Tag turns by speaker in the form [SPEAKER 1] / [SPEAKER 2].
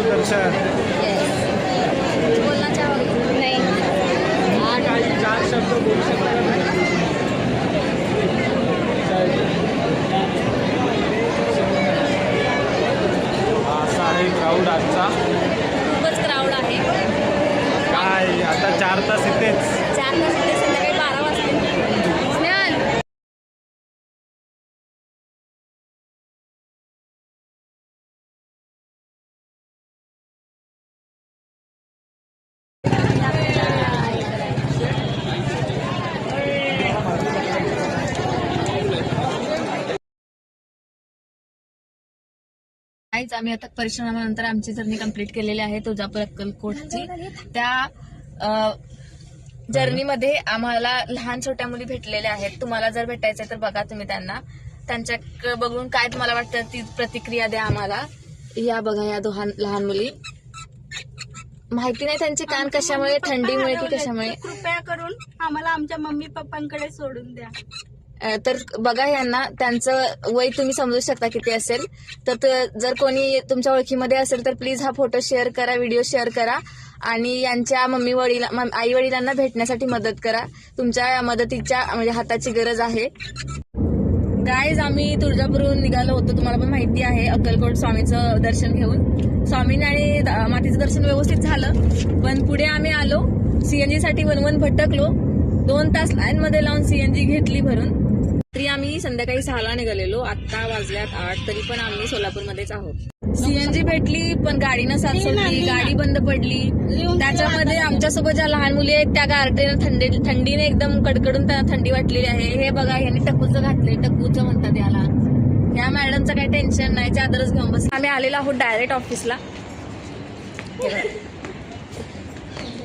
[SPEAKER 1] दर्शन.
[SPEAKER 2] बोलना चाहोगे? नहीं.
[SPEAKER 1] काही 4 शब्द बोलू शकता का? असा आहे क्राऊड आजचा.
[SPEAKER 2] खूपच क्राऊड आहे.
[SPEAKER 1] काय आता 4 तास इथेच.
[SPEAKER 2] 4 तास इथे, संध्याकाळी 12 वाजता. आम्ही आता परिश्रमानंतर आमची जर्नी कंप्लीट केलेली आहे तुळजापूर अक्कलकोटची. त्या जर्नीमध्ये आम्हाला लहान छोट्या मुली भेटलेल्या आहेत. तुम्हाला जर भेटायचं तर बघा तुम्ही त्यांच्या बघून काय तुम्हाला वाटतं ती प्रतिक्रिया द्या आम्हाला. या बघा या दोन लहान मुली. माहिती नाही त्यांचे कान कशामुळे, थंडीमुळे की कशामुळे.
[SPEAKER 3] कृपया करून आम्हाला आमच्या मम्मी पप्पांकडे सोडून द्या.
[SPEAKER 2] तर बघा यांना, त्यांचं वय तुम्ही समजू शकता किती असेल. तर जर कोणी तुमच्या ओळखीमध्ये असेल तर प्लीज हा फोटो शेअर करा, व्हिडिओ शेअर करा आणि यांच्या आई वडिलांना भेटण्यासाठी मदत करा. तुमच्या मदतीच्या म्हणजे हाताची गरज आहे. गाईज आम्ही तुळजापूरहून निघालो होतो, तुम्हाला पण माहिती आहे, अक्कलकोट स्वामीचं दर्शन घेऊन. स्वामीने आणि मातेचं दर्शन व्यवस्थित झालं, पण पुढे आम्ही आलो सीएनजी साठी. वनवन भटकलो, 2 तास लाईन मध्ये लावून सीएनजी घेतली भरून. तरी आम्ही संध्याकाळी 6ला निघालेलो. आता वाजल्यात 8, तरी पण आम्ही सोलापूरमध्येच आहोत. सीएनजी भेटली पण गाडीनं साथ सोडली, गाडी बंद पडली. त्याच्यामध्ये आमच्यासोबत ज्या लहान मुली आहेत त्या गारठेनं थंडीने एकदम कडकडून त्यांना थंडी वाटलेली आहे. हे बघा यांनी टकूचं घातलंय, टकूचं म्हणतात याला. या मॅडमचं काही टेन्शन नाही, चादरच घेऊन बस. आम्ही आलेलो आहोत डायरेक्ट ऑफिसला.